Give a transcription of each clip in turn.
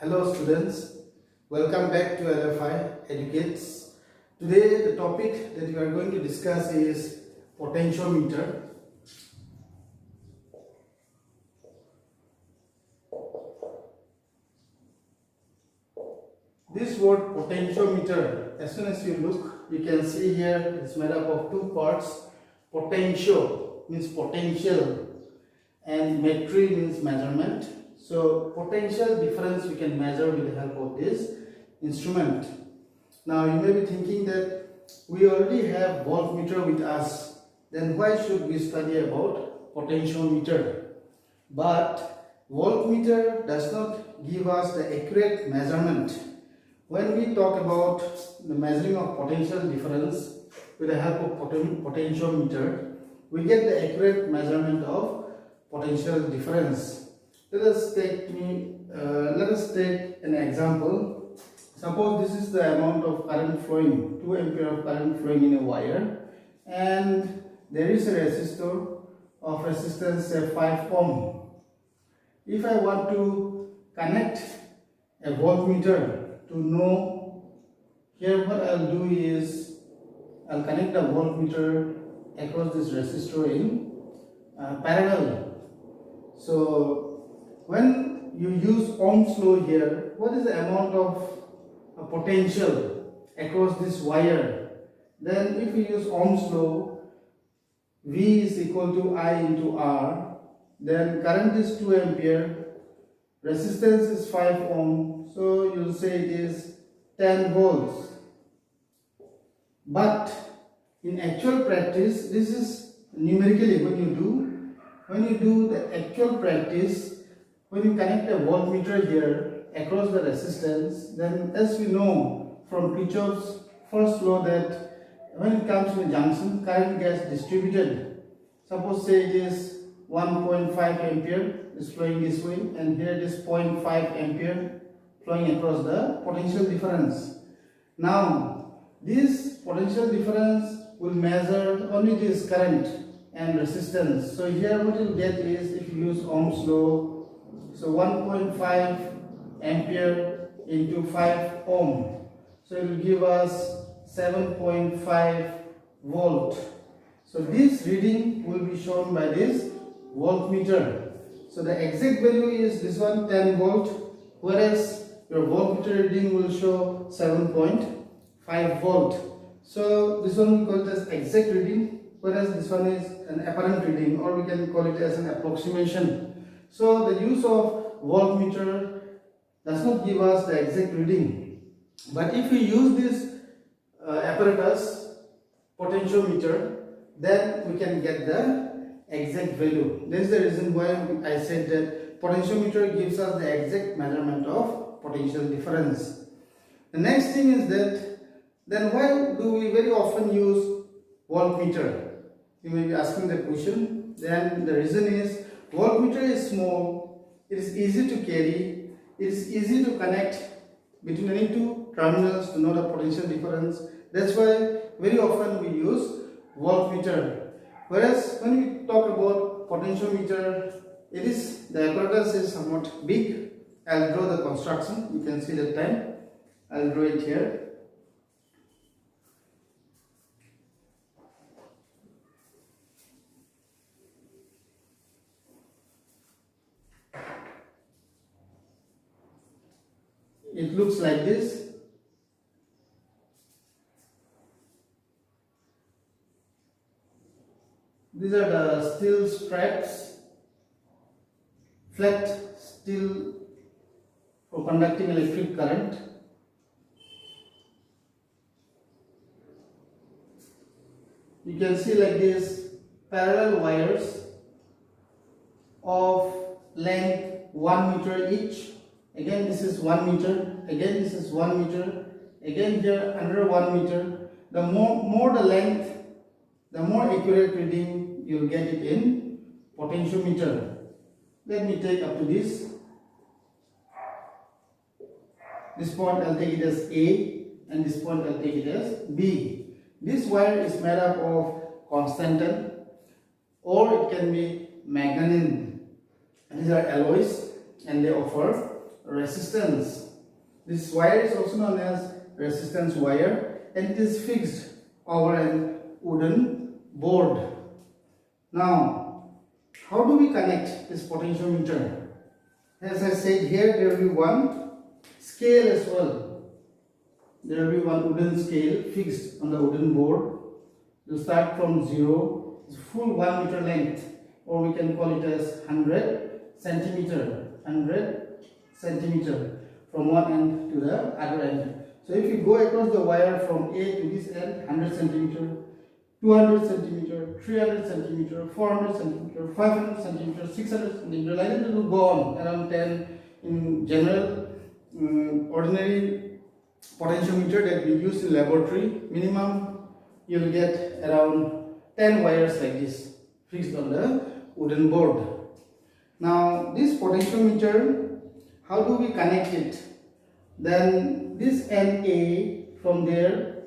Hello students, welcome back to LFI Educates. Today the topic that we are going to discuss is potentiometer. This word potentiometer, as soon as you look, you can see here it's made up of two parts. Potentio means potential and metry means measurement. So potential difference we can measure with the help of this instrument. Now you may be thinking that we already have voltmeter with us, then why should we study about potentiometer? But voltmeter does not give us the accurate measurement. When we talk about the measuring of potential difference with the help of potentiometer, we get the accurate measurement of potential difference. Let us take an example. Suppose this is the amount of current flowing, 2 ampere of current flowing in a wire, and there is a resistor of resistance say 5 ohm. If I want to connect a voltmeter to know, here what I'll do is I'll connect the voltmeter across this resistor in parallel. So when you use Ohm's law here, what is the amount of potential across this wire? Then if we use Ohm's law, V is equal to I into R, then current is 2 ampere, resistance is 5 ohm, so you'll say it is 10 volts. But in actual practice, this is numerically when you do the actual practice, when you connect a voltmeter here across the resistance, then as we know from Kirchhoff's first law that when it comes to a junction, current gets distributed. Suppose say it is 1.5 ampere is flowing this way, and here it is 0.5 ampere flowing across the potential difference. Now this potential difference will measure only this current and resistance. So here what you will get is, if you use Ohm's law, so 1.5 ampere into 5 ohm, so it will give us 7.5 volt. So this reading will be shown by this voltmeter. So the exact value is this one, 10 volt, whereas your voltmeter reading will show 7.5 volt. So this one we call it as exact reading, whereas this one is an apparent reading, or we can call it as an approximation. So the use of voltmeter does not give us the exact reading. But if we use this apparatus, potentiometer, then we can get the exact value. This is the reason why I said that potentiometer gives us the exact measurement of potential difference. The next thing is that, then why do we very often use voltmeter? You may be asking the question. Then the reason is, voltmeter is small, it is easy to carry, it is easy to connect between any two terminals to know the potential difference. That's why very often we use voltmeter. Whereas when we talk about potentiometer, the apparatus is somewhat big. I'll draw the construction. You can see the time. I'll draw it here. It looks like this. These are the steel straps, flat steel for conducting electric current. You can see like this parallel wires of length 1 meter each. Again this is 1 meter, again this is 1 meter, again here another 1 meter. The more the length, the more accurate reading you will get it in potentiometer. Let me take up to this. This point I'll take it as A, and this point I'll take it as B. This wire is made up of constantan, or it can be manganese. These are alloys and they offer resistance. This wire is also known as resistance wire, and it is fixed over a wooden board. Now, how do we connect this potentiometer? As I said, here there will be one scale as well. There will be one wooden scale fixed on the wooden board. You start from 0, it's full 1 meter length, or we can call it as 100 centimeter. 100 centimeter from one end to the other end. So if you go across the wire from A to this end, 100 centimeter, 200 centimeter, 300 centimeter, 400 centimeter, 500 centimeter, 600 centimeter, like that it will go on around 10 in general ordinary potentiometer that we use in laboratory. Minimum you will get around 10 wires like this fixed on the wooden board. Now this potentiometer, how do we connect it? Then this end A, from there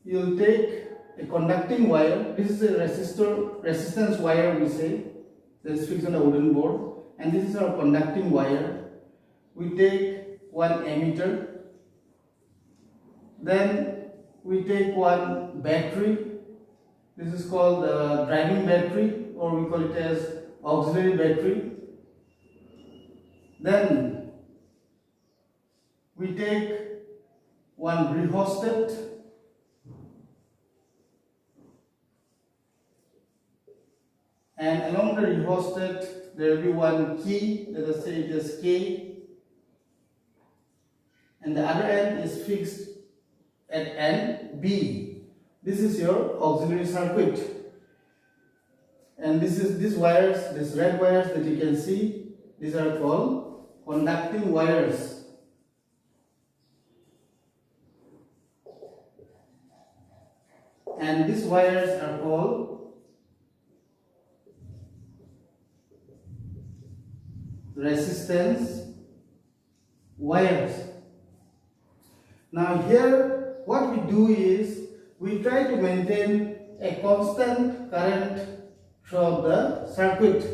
you will take a conducting wire. This is a resistance wire, we say, that is fixed on the wooden board, and this is our conducting wire. We take one ammeter, then we take one battery. This is called the driving battery, or we call it as auxiliary battery. Then we take one rheostat, and along the rheostat there will be one key, let us say it is K, and the other end is fixed at end B. This is your auxiliary circuit, and these wires, these red wires that you can see, these are called conducting wires. And these wires are called resistance wires. Now here what we do is we try to maintain a constant current throughout the circuit,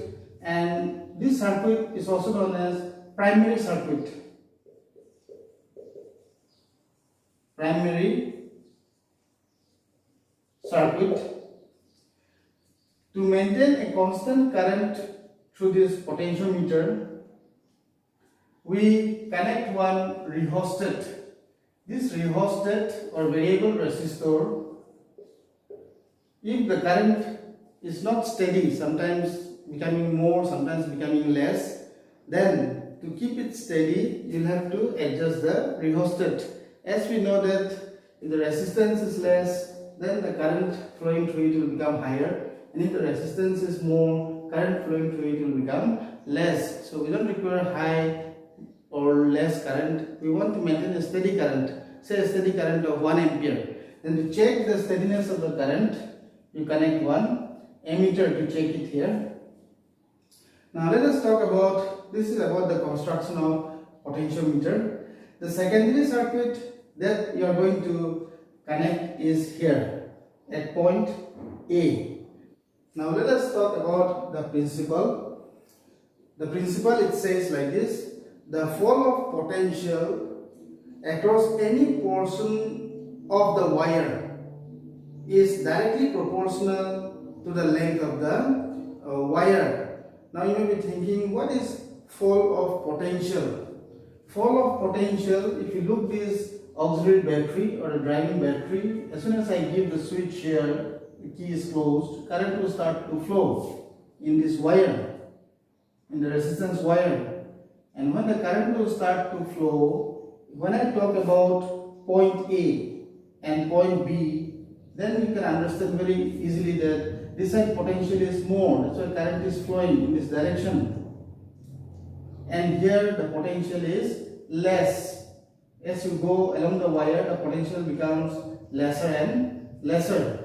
and this circuit is also known as primary circuit. Primary circuit. To maintain a constant current through this potentiometer, we connect one rheostat. This rheostat or variable resistor, if the current is not steady, sometimes becoming more, sometimes becoming less, then to keep it steady, you'll have to adjust the rheostat. As we know that if the resistance is less, then the current flowing through it will become higher, and if the resistance is more, current flowing through it will become less. So we don't require high or less current. We want to maintain a steady current, say a steady current of 1 ampere. Then to check the steadiness of the current, you connect one ammeter to check it here. Now let us talk about, this is about the construction of potentiometer. The secondary circuit that you are going to connect is here at point A. Now let us talk about the principle. The principle, it says like this: the fall of potential across any portion of the wire is directly proportional to the length of the wire. Now you may be thinking, what is fall of potential? Fall of potential, if you look this auxiliary battery or a driving battery, as soon as I give the switch here, the key is closed, current will start to flow in this wire, in the resistance wire. And when the current will start to flow, when I talk about point A and point B, then you can understand very easily that this side potential is more, that's why current is flowing in this direction. And here the potential is less. As you go along the wire, the potential becomes lesser and lesser.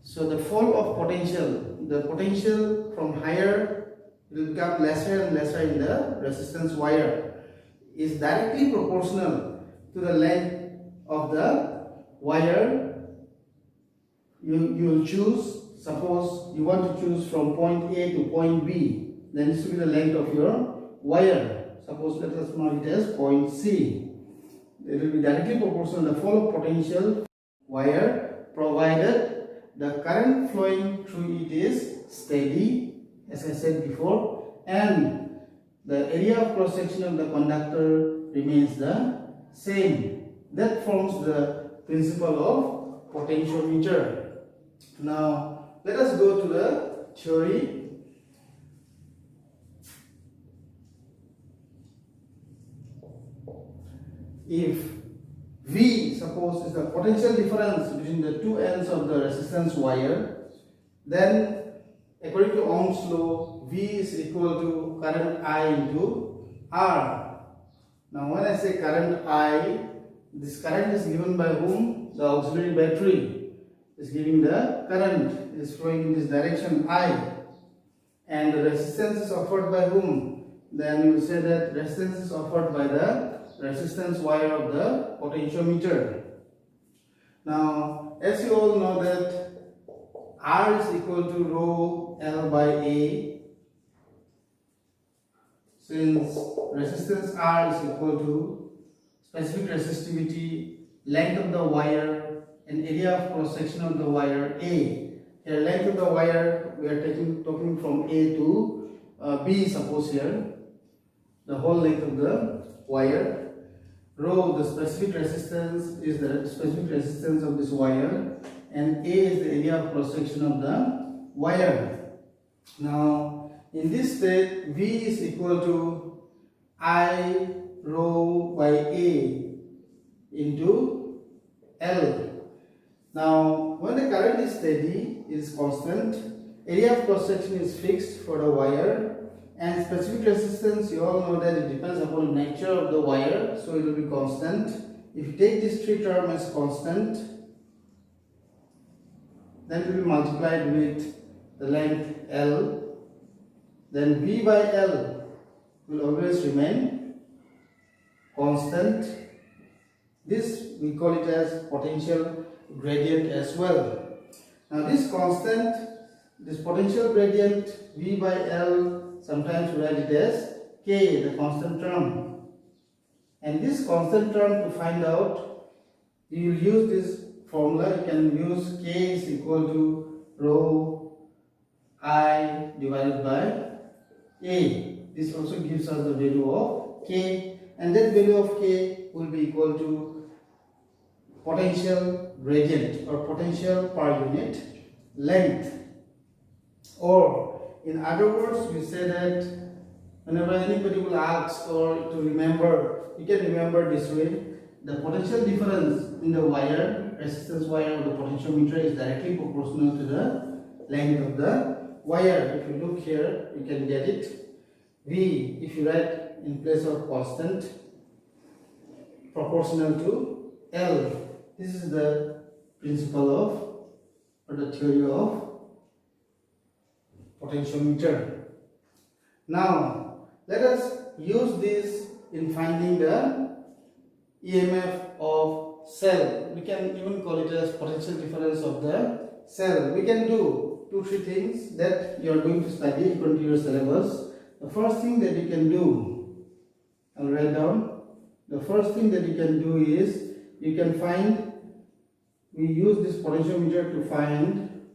So the fall of potential, the potential from higher will become lesser and lesser in the resistance wire, is directly proportional to the length of the wire. You will choose, suppose you want to choose from point A to point B, then this will be the length of your wire. Suppose let us mark it as point C. It will be directly proportional to the flow of potential wire, provided the current flowing through it is steady, as I said before, and the area of cross section of the conductor remains the same. That forms the principle of potentiometer. Now let us go to the theory. If V, suppose, is the potential difference between the two ends of the resistance wire, then according to Ohm's law, V is equal to current I into R. Now when I say current I, this current is given by whom? The auxiliary battery is giving the current, it is flowing in this direction I, and the resistance is offered by whom? Then you will say that resistance is offered by the resistance wire of the potentiometer. Now as you all know that R is equal to rho L by A, since resistance R is equal to specific resistivity, length of the wire, and area of cross section of the wire A. Here length of the wire we are talking from A to B, suppose here the whole length of the wire. Rho, the specific resistance, is the specific resistance of this wire, and A is the area of cross section of the wire. Now in this state, V is equal to I rho by A into L. Now when the current is steady, it is constant, area of cross section is fixed for the wire, and specific resistance, you all know that it depends upon the nature of the wire, so it will be constant. If you take these three terms as constant, then it will be multiplied with the length L, then V by L will always remain constant. This we call it as potential gradient as well. Now this constant, this potential gradient V by L, sometimes we write it as K, the constant term. And this constant term, to find out, you will use this formula. You can use K is equal to rho I divided by A. This also gives us the value of K, and that value of K will be equal to potential gradient or potential per unit length. Or in other words, we say that whenever anybody will ask or to remember, you can remember this way: the potential difference in the wire, resistance wire of the potentiometer, is directly proportional to the length of the wire. If you look here, you can get it. V, if you write in place of constant, proportional to L. This is the principle of, or the theory of potentiometer. Now let us use this in finding the EMF of cell. We can even call it as potential difference of the cell. We can do 2-3 things that you are going to study according to your syllabus. The first thing that you can do, I'll write down. The first thing that you can do is you can find, we use this potentiometer to find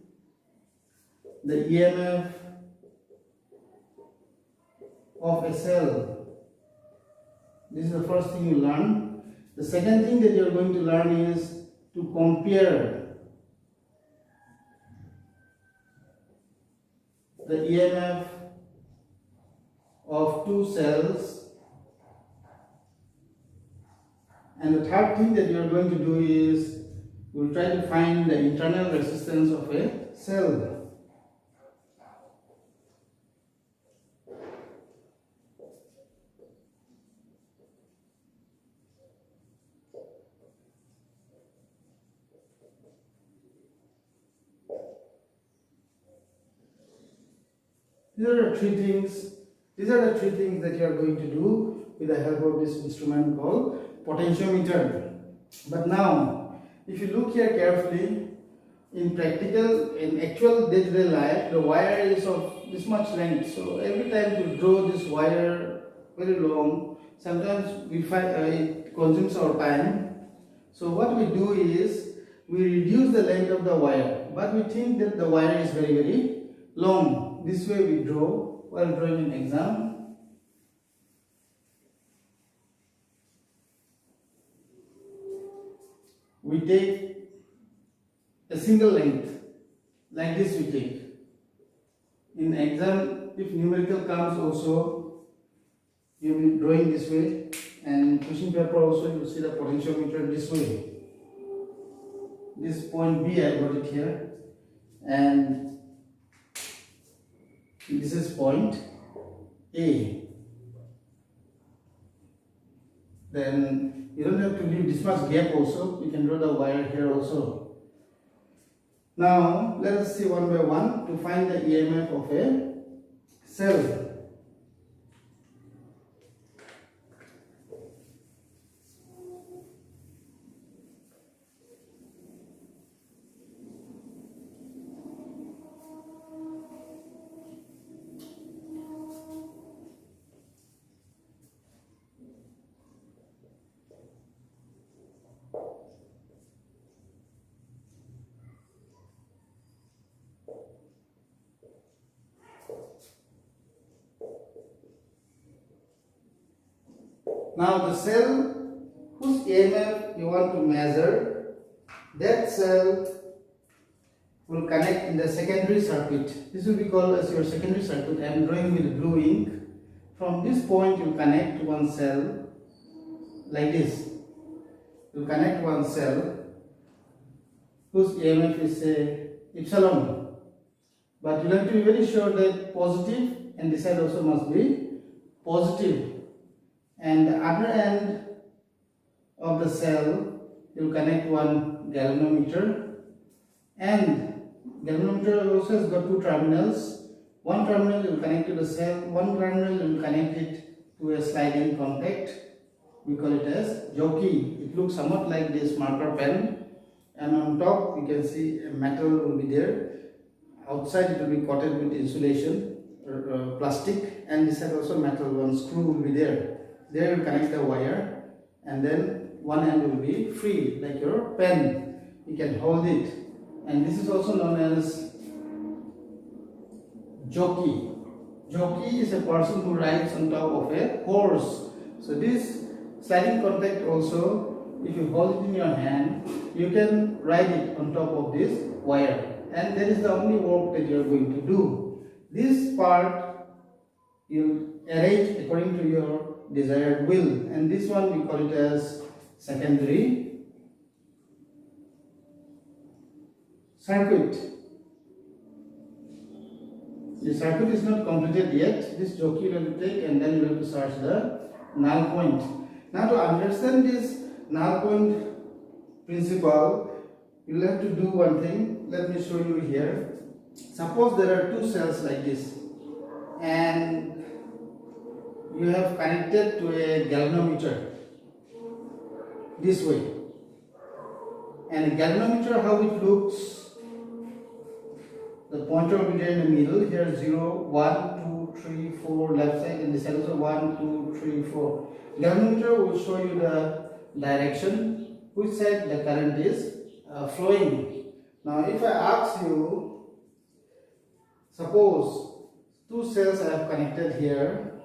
the EMF of a cell. This is the first thing you learn. The second thing that you are going to learn is to compare the EMF of two cells. And the third thing that you are going to do is we will try to find the internal resistance of a cell. These are the three things that you are going to do with the help of this instrument called potentiometer. But now, if you look here carefully, in actual day-to-day life, the wire is of this much length. So every time you draw this wire, very long. Sometimes we find it consumes our time. So what we do is we reduce the length of the wire, but we think that the wire is very long. This way we draw while drawing an exam. We take a single length, like this we take. In exam, if numerical comes also, you will be drawing this way, and question paper also you will see the potentiometer this way. This point B, I got it here, and this is point A. Then you don't have to leave this much gap also, you can draw the wire here also. Now let us see one by one to find the EMF of a cell. Now the cell whose EMF you want to measure, that cell will connect in the secondary circuit. This will be called as your secondary circuit. I am drawing with blue ink. From this point you connect one cell like this. You connect one cell whose EMF is epsilon. But you have to be very sure that positive and this side also must be positive. And the other end of the cell you will connect one galvanometer, and galvanometer also has got two terminals. One terminal you will connect to the cell, one terminal you will connect it to a sliding contact. We call it as jockey. It looks somewhat like this marker pen, and on top you can see a metal will be there. Outside it will be coated with insulation or plastic, and this side also metal, one screw will be there. There you connect the wire, and then one end will be free like your pen. You can hold it, and this is also known as jockey. Jockey is a person who rides on top of a horse. So this sliding contact also, if you hold it in your hand, you can ride it on top of this wire, and that is the only work that you are going to do. This part you arrange according to your desired will, and this one we call it as secondary circuit. The circuit is not completed yet. This jockey you have to take, and then you have to search the null point. Now to understand this null point principle, you will have to do one thing. Let me show you here. Suppose there are two cells like this, and you have connected to a galvanometer this way, and a galvanometer, how it looks, the pointer will be there in the middle. Here 0, 1, 2, 3, 4 left side, and this side also 1, 2, 3, 4. Galvanometer will show you the direction, which side the current is flowing. Now if I ask you, suppose two cells I have connected here,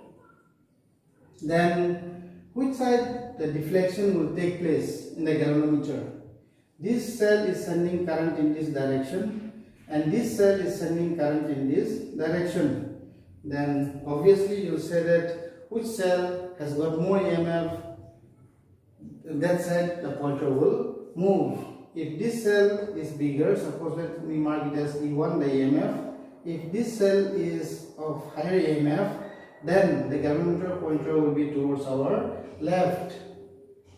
then which side the deflection will take place in the galvanometer? This cell is sending current in this direction, and this cell is sending current in this direction. Then obviously you will say that which cell has got more EMF, that side the pointer will move. If this cell is bigger, suppose let me mark it as E1, the EMF. If this cell is of higher EMF, then the galvanometer pointer will be towards our left.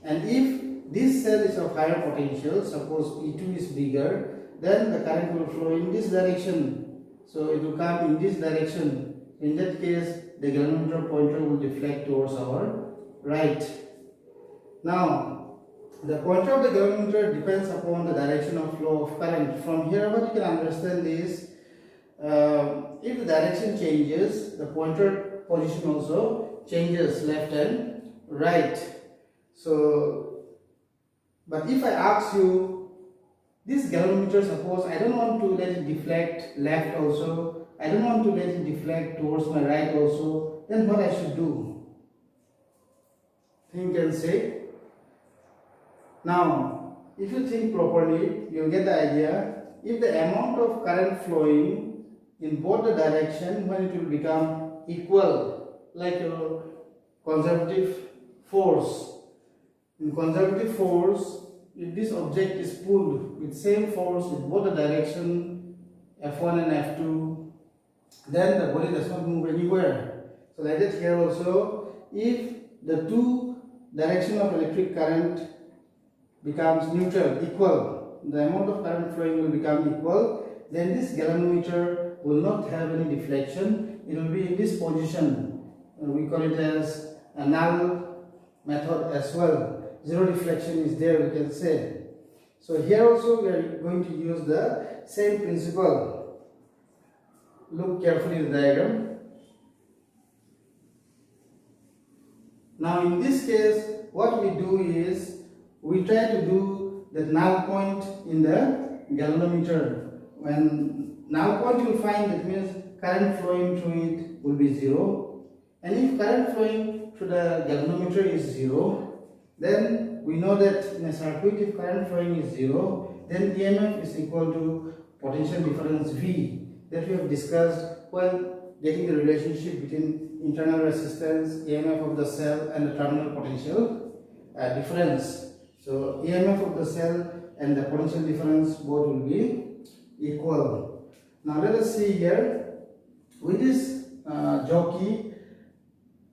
And if this cell is of higher potential, suppose E2 is bigger, then the current will flow in this direction. So it will come in this direction. In that case, the galvanometer pointer will deflect towards our right. Now, the pointer of the galvanometer depends upon the direction of flow of current. From here, what you can understand is, if the direction changes, the pointer position also changes left and right. So, but if I ask you, this galvanometer, suppose I don't want to let it deflect left also, I don't want to let it deflect towards my right also, then what I should do? Think and say. Now, if you think properly, you'll get the idea. If the amount of current flowing in both the direction, when it will become equal, like your conservative force. In conservative force, if this object is pulled with same force in both the direction F1 and F2, then the body does not move anywhere. So like that here also, if the two direction of electric current becomes neutral, equal, the amount of current flowing will become equal, then this galvanometer will not have any deflection. It will be in this position. We call it as a null method as well. Zero deflection is there, we can say. So here also we are going to use the same principle. Look carefully at the diagram. Now in this case, what we do is we try to do the null point in the galvanometer. When null point you will find, that means current flowing through it will be 0. And if current flowing through the galvanometer is 0, then we know that in a circuit, if current flowing is 0, then EMF is equal to potential difference V, that we have discussed while getting the relationship between internal resistance, EMF of the cell, and the terminal potential difference. So EMF of the cell and the potential difference both will be equal. Now let us see here, with this jockey,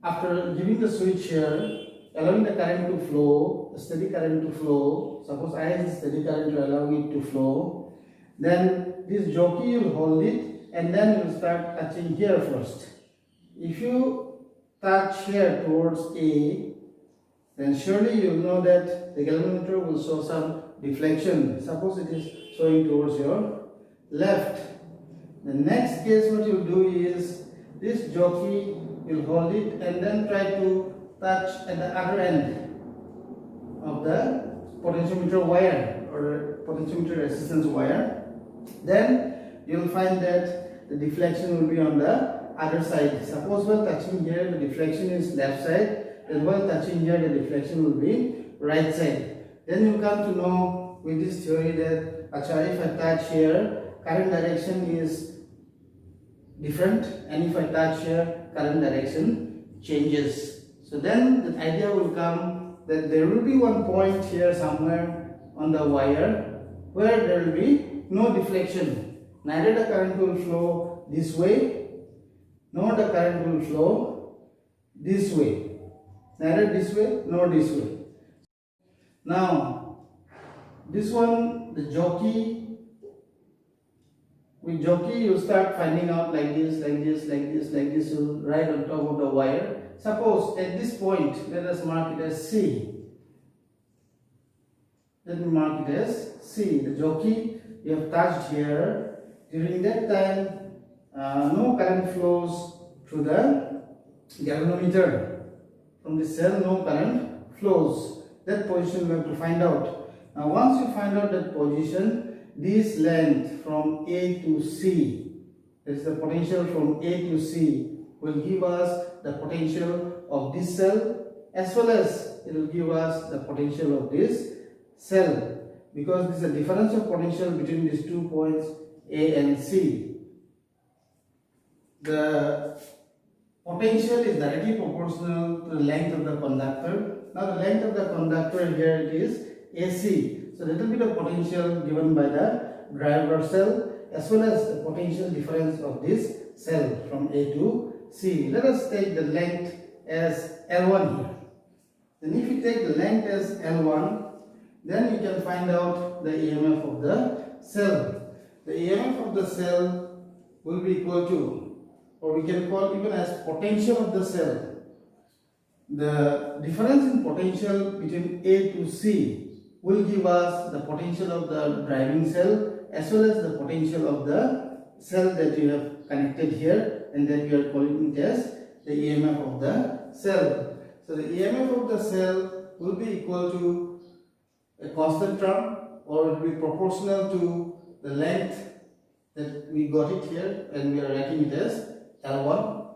after giving the switch here, allowing the current to flow, the steady current to flow, suppose I is the steady current to allow it to flow, then this jockey will hold it and then you will start touching here first. If you touch here towards A, then surely you will know that the galvanometer will show some deflection. Suppose it is showing towards your left. The next case what you will do is, this jockey will hold it and then try to touch at the other end of the potentiometer wire or potentiometer resistance wire. Then you will find that the deflection will be on the other side. Suppose while touching here the deflection is left side, then while touching here the deflection will be right side. Then you come to know with this theory that if I touch here, current direction is different, and if I touch here, current direction changes. So then the idea will come that there will be one point here somewhere on the wire where there will be no deflection. Neither the current will flow this way, nor the current will flow this way. Neither this way nor this way. Now, this one, the jockey, with jockey you start finding out like this, like this, like this, like this, so right on top of the wire. Suppose at this point, let us mark it as C. Let me mark it as C. The jockey you have touched here. During that time, no current flows through the galvanometer. From the cell, no current flows. That position we have to find out. Now, once you find out that position, this length from A to C, that is the potential from A to C, will give us the potential of this cell, as well as it will give us the potential of this cell, because this is a difference of potential between these 2 points A and C. The potential is directly proportional to the length of the conductor. Now the length of the conductor here it is AC. So that will be the potential given by the driver cell, as well as the potential difference of this cell from A to C. Let us take the length as L1 here. Then if you take the length as L1, then you can find out the EMF of the cell. The EMF of the cell will be equal to, or we can call even as potential of the cell. The difference in potential between A to C will give us the potential of the driving cell, as well as the potential of the cell that you have connected here, and then we are calling it as the EMF of the cell. So the EMF of the cell will be equal to a constant term, or it will be proportional to the length that we got it here, and we are writing it as L1.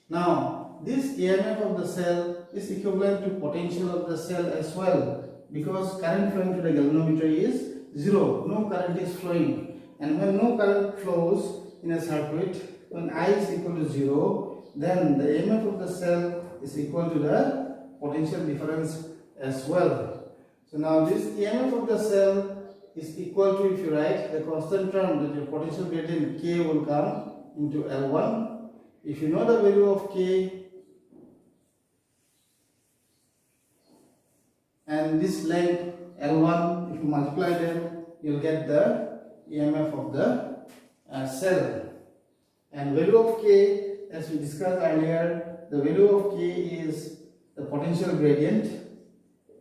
Now this EMF of the cell is equivalent to potential of the cell as well, because current flowing to the galvanometer is 0, no current is flowing, and when no current flows in a circuit, when I is equal to 0, then the EMF of the cell is equal to the potential difference as well. So now this EMF of the cell is equal to, if you write the constant term, that your potential gradient K will come into L1. If you know the value of K and this length L1, if you multiply them, you will get the EMF of the cell. And value of K, as we discussed earlier, the value of K is the potential gradient,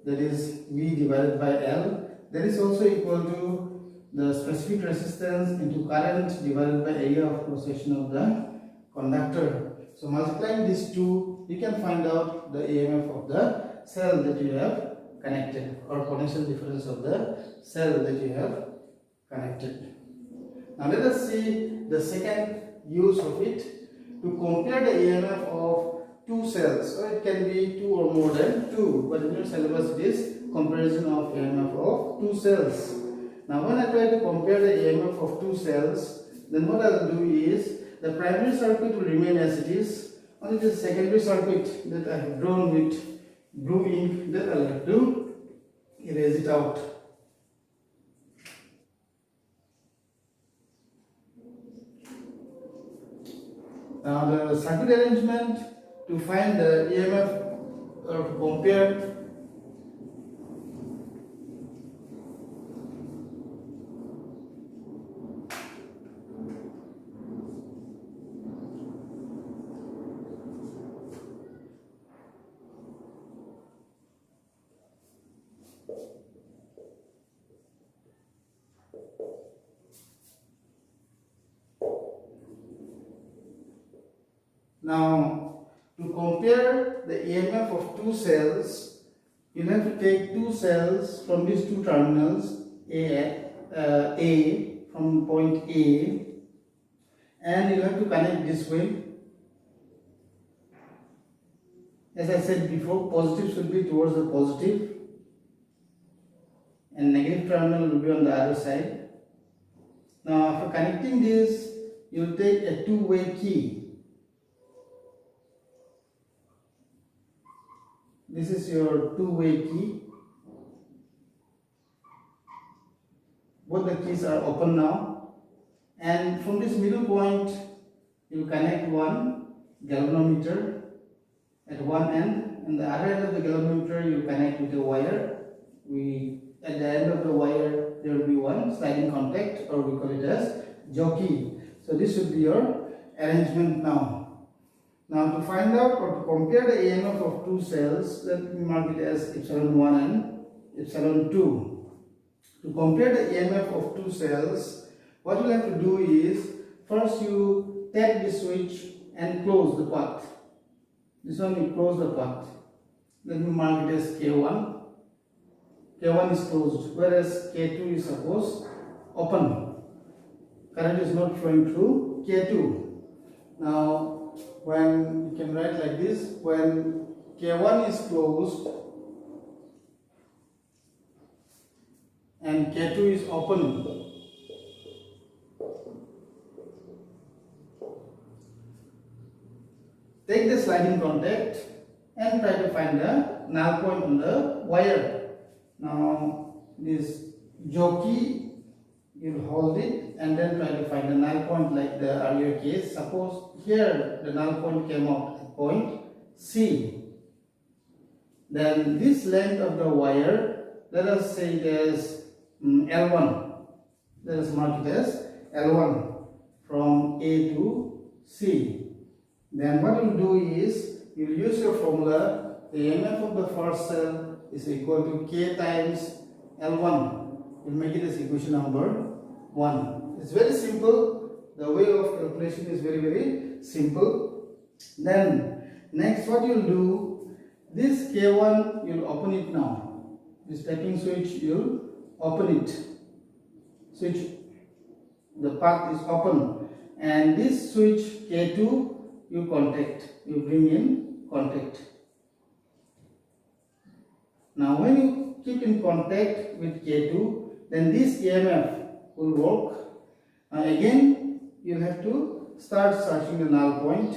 that is V divided by L. That is also equal to the specific resistance into current divided by area of cross section of the conductor. So multiplying these two, you can find out the EMF of the cell that you have connected, or potential difference of the cell that you have connected. Now let us see the second use of it, to compare the EMF of two cells, or it can be two or more than two, but in your syllabus it is comparison of EMF of two cells. Now when I try to compare the EMF of two cells, then what I will do is, the primary circuit will remain as it is, only the secondary circuit that I have drawn with blue ink, that I will have to erase it out. Now the circuit arrangement to find the EMF, or to compare Now, to compare the EMF of two cells, you have to take two cells from these two terminals, A from point A, and you have to connect this way. As I said before, positive should be towards the positive, and negative terminal will be on the other side. Now, after connecting this, you will take a two-way key. This is your two-way key. Both the keys are open now, and from this middle point you connect one galvanometer at one end, and the other end of the galvanometer you connect with a wire. At the end of the wire there will be one sliding contact, or we call it as jockey. So this should be your arrangement now. Now to find out, or to compare the EMF of two cells, let me mark it as epsilon 1 and epsilon 2. To compare the EMF of two cells, what you have to do is, first you tap the switch and close the path. This one you close the path. Let me mark it as K1. K1 is closed, whereas K2 is supposed open. Current is not flowing through K2. Now, when you can write like this, when K1 is closed and K2 is open, take the sliding contact and try to find the null point on the wire. Now this jockey, you hold it and then try to find the null point like the earlier case. Suppose here the null point came out at point C. Then this length of the wire, let us say it as L1. Let us mark it as L1 from A to C. Then what you will do is, you will use your formula. The EMF of the first cell is equal to K times L1. We'll make it as equation number 1. It's very simple. The way of calculation is very simple. Then Next, what you'll do, this K1 you'll open it now. This tapping switch you'll open it. Switch, the path is open, and this switch K2 you bring in contact. Now when you keep in contact with K2, then this EMF will work. Again you'll have to start searching the null point.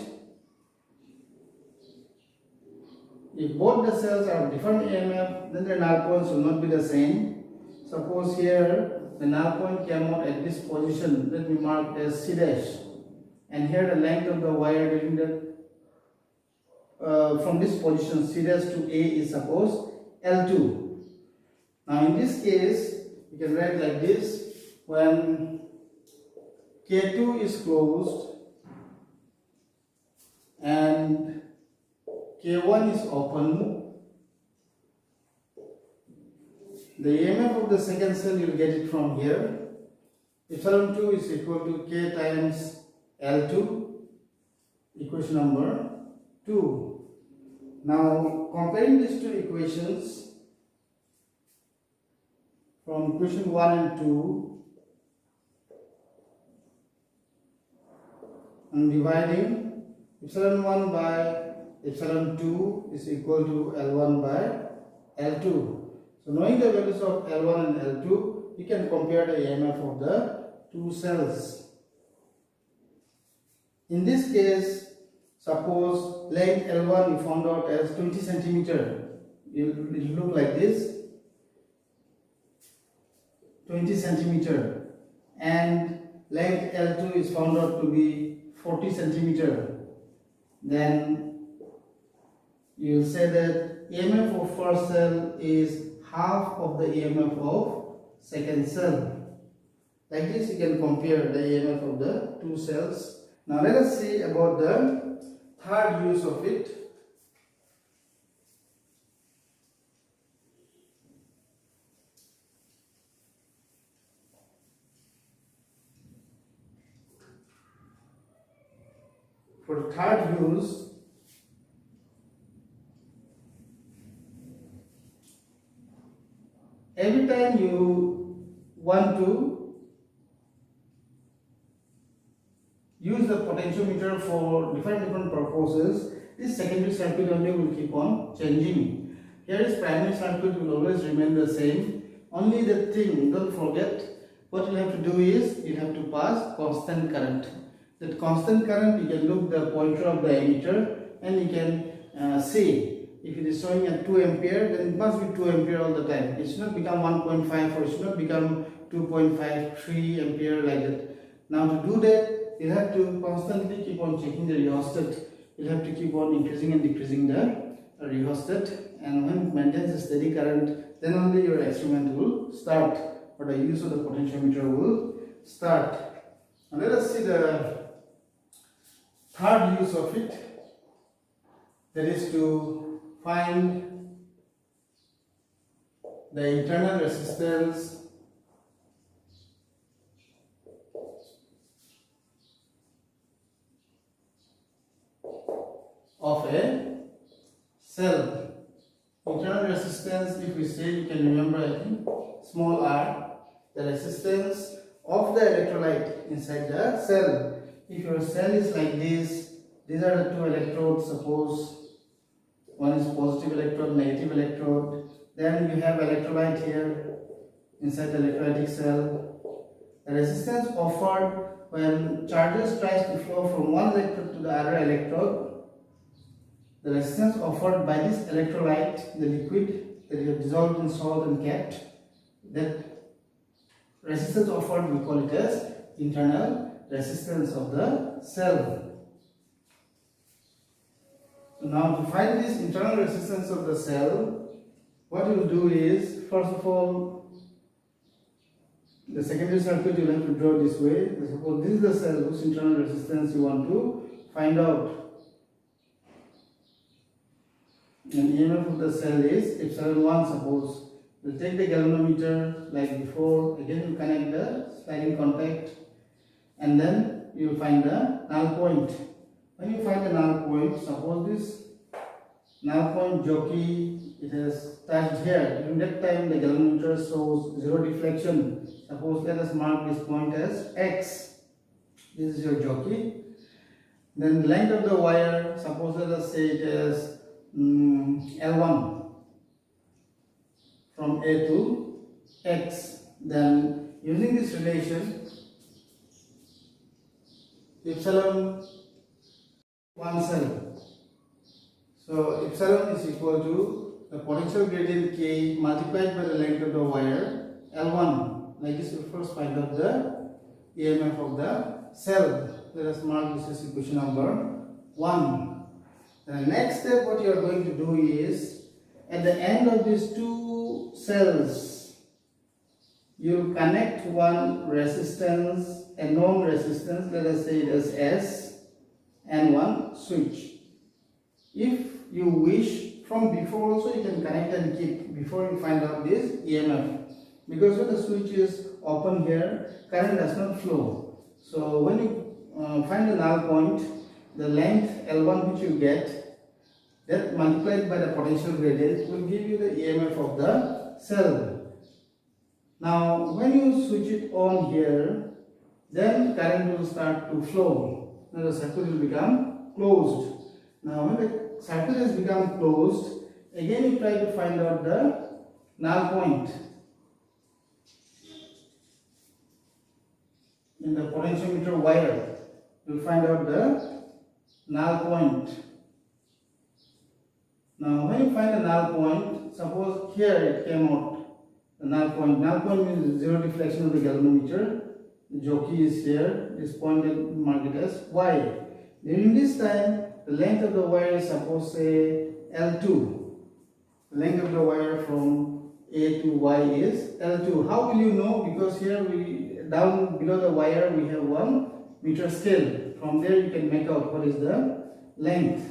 If both the cells are different EMF, then the null points will not be the same. Suppose here the null point came out at this position, let me mark as C dash, and here the length of the wire during the from this position C dash to A is suppose L2. Now in this case you can write like this: when K2 is closed and K1 is open, the EMF of the second cell you will get it from here. Epsilon 2 is equal to K times L2, equation number 2. Now comparing these two equations from equation 1 and 2, and dividing epsilon 1 by epsilon 2 is equal to L1 by L2. So knowing the values of L1 and L2, we can compare the EMF of the two cells. In this case, suppose length L1 you found out as 20 centimeter. It will look like this, 20 centimeter, and length L2 is found out to be 40 centimeter. Then you will say that EMF of first cell is half of the EMF of second cell. Like this you can compare the EMF of the two cells. Now let us see about the third use of it. For the third use, every time you want to use the potentiometer for different purposes, this secondary circuit only will keep on changing. Here is primary circuit will always remain the same. Only the thing, don't forget, what you have to do is you have to pass constant current. That constant current, you can look the pointer of the ammeter and you can see if it is showing at 2 ampere, then it must be 2 ampere all the time. It should not become 1.5 or it should not become 2.5, 3 ampere like that. Now to do that, you have to constantly keep on checking the rheostat. You have to keep on increasing and decreasing the rheostat, and when it maintains a steady current, then only your experiment will start, or the use of the potentiometer will start. Now let us see the third use of it, that is to find the internal resistance of a cell. Internal resistance, if we say, you can remember, I think, small r, the resistance of the electrolyte inside the cell. If your cell is like this, these are the two electrodes, suppose one is positive electrode, negative electrode, then you have electrolyte here inside the electrolytic cell. The resistance offered when charges tries to flow from one electrode to the other electrode, the resistance offered by this electrolyte, the liquid that you have dissolved in salt and kept, that resistance offered, we call it as internal resistance of the cell. So now to find this internal resistance of the cell, what you will do is, first of all, the secondary circuit you will have to draw this way. Suppose this is the cell whose internal resistance you want to find out. And EMF of the cell is epsilon 1, suppose. We'll take the galvanometer like before, again you connect the sliding contact, and then you will find the null point. When you find the null point, suppose this null point jockey, it has touched here. During that time, the galvanometer shows zero deflection. Suppose let us mark this point as X. This is your jockey. Then the length of the wire, suppose let us say it is L1 from A to X. Then using this relation, epsilon 1 cell. So epsilon is equal to the potential gradient K multiplied by the length of the wire L1. Like this, we first find out the EMF of the cell. Let us mark this as equation number 1. The next step, what you are going to do is, at the end of these two cells, you connect one resistance, a known resistance, let us say it as S, and one switch. If you wish, from before also you can connect and keep before you find out this EMF. Because when the switch is open here, current does not flow. So when you find the null point, the length L1 which you get, that multiplied by the potential gradient will give you the EMF of the cell. Now when you switch it on here, then current will start to flow. Now the circuit will become closed. Now when the circuit has become closed, again you try to find out the null point in the potentiometer wire. You will find out the null point. Now when you find the null point, suppose here it came out, the null point. Null point means zero deflection of the galvanometer. The jockey is here, this point is marked as Y. During this time, the length of the wire is suppose say L2. The length of the wire from A to Y is L2. How will you know? Because here down below the wire we have 1 meter scale. From there you can make out what is the length.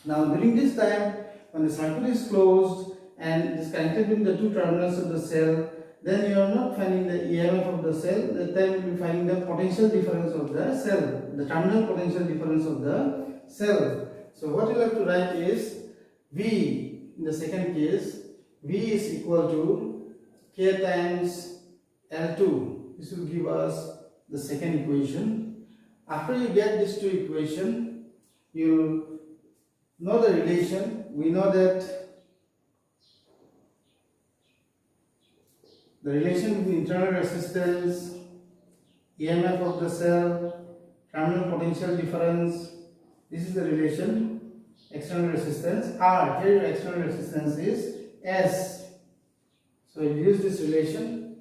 Now during this time, when the circuit is closed and it is connected with the two terminals of the cell, then you are not finding the EMF of the cell. That time you will be finding the potential difference of the cell, the terminal potential difference of the cell. So what you have to write is V in the second case. V is equal to K times L2. This will give us the second equation. After you get these two equations, you know the relation. We know that the relation between internal resistance, EMF of the cell, terminal potential difference. This is the relation. External resistance R. Here your external resistance is S. So you use this relation,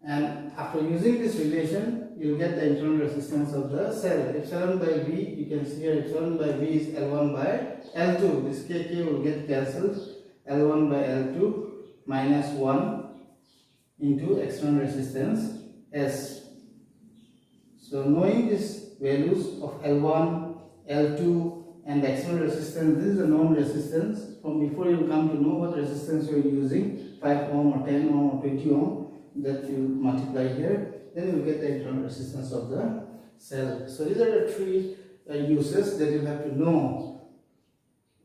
and after using this relation, you will get the internal resistance of the cell. Epsilon by V, you can see here epsilon by V is L1 by L2. This KK will get cancelled. L1 by L2 minus 1 into external resistance S. So knowing these values of L1, L2 and the external resistance, this is a known resistance. From before you will come to know what resistance you are using, 5 ohm or 10 ohm or 20 ohm, that you multiply here, then you will get the internal resistance of the cell. So these are the three uses that you have to know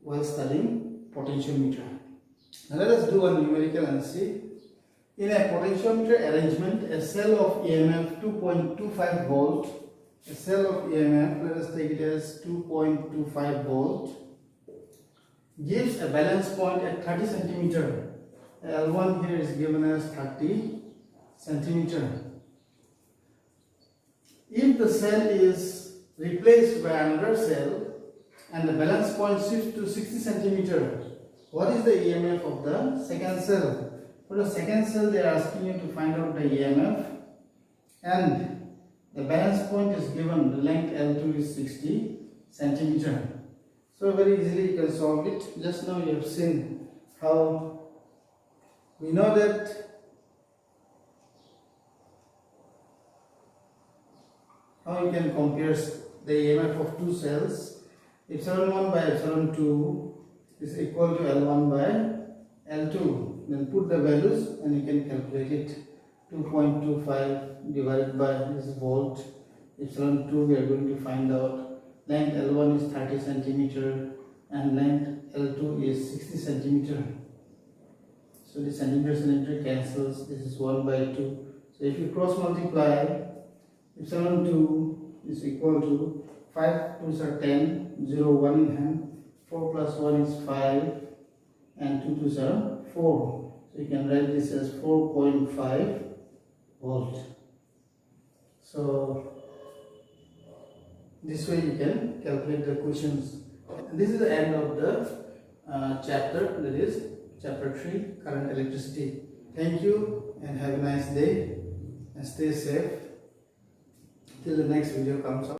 while studying potentiometer. Now let us do a numerical and see. In a potentiometer arrangement, a cell of EMF 2.25 volt, a cell of EMF, let us take it as 2.25 volt, gives a balance point at 30 centimeter. L1 here is given as 30 centimeter. If the cell is replaced by another cell and the balance point shifts to 60 centimeter, what is the EMF of the second cell? For the second cell, they are asking you to find out the EMF, and the balance point is given, the length L2 is 60 centimeter. So very easily you can solve it. Just now you have seen how we know that how you can compare the EMF of two cells. Epsilon 1 by epsilon 2 is equal to L1 by L2. Then put the values and you can calculate it. 2.25 divided by this volt. Epsilon 2 we are going to find out length L1 is 30 centimeter and length L2 is 60 centimeter. So the centimeter cancels. This is 1 by 2. So if you cross multiply, epsilon 2 is equal to 5 2s are 10, 0 1 in hand, 4 plus 1 is 5, and 2 2s are 4. So you can write this as 4.5 volt. So this way you can calculate the quotients. And this is the end of the chapter, that is chapter 3, current electricity. Thank you and have a nice day and stay safe till the next video comes out.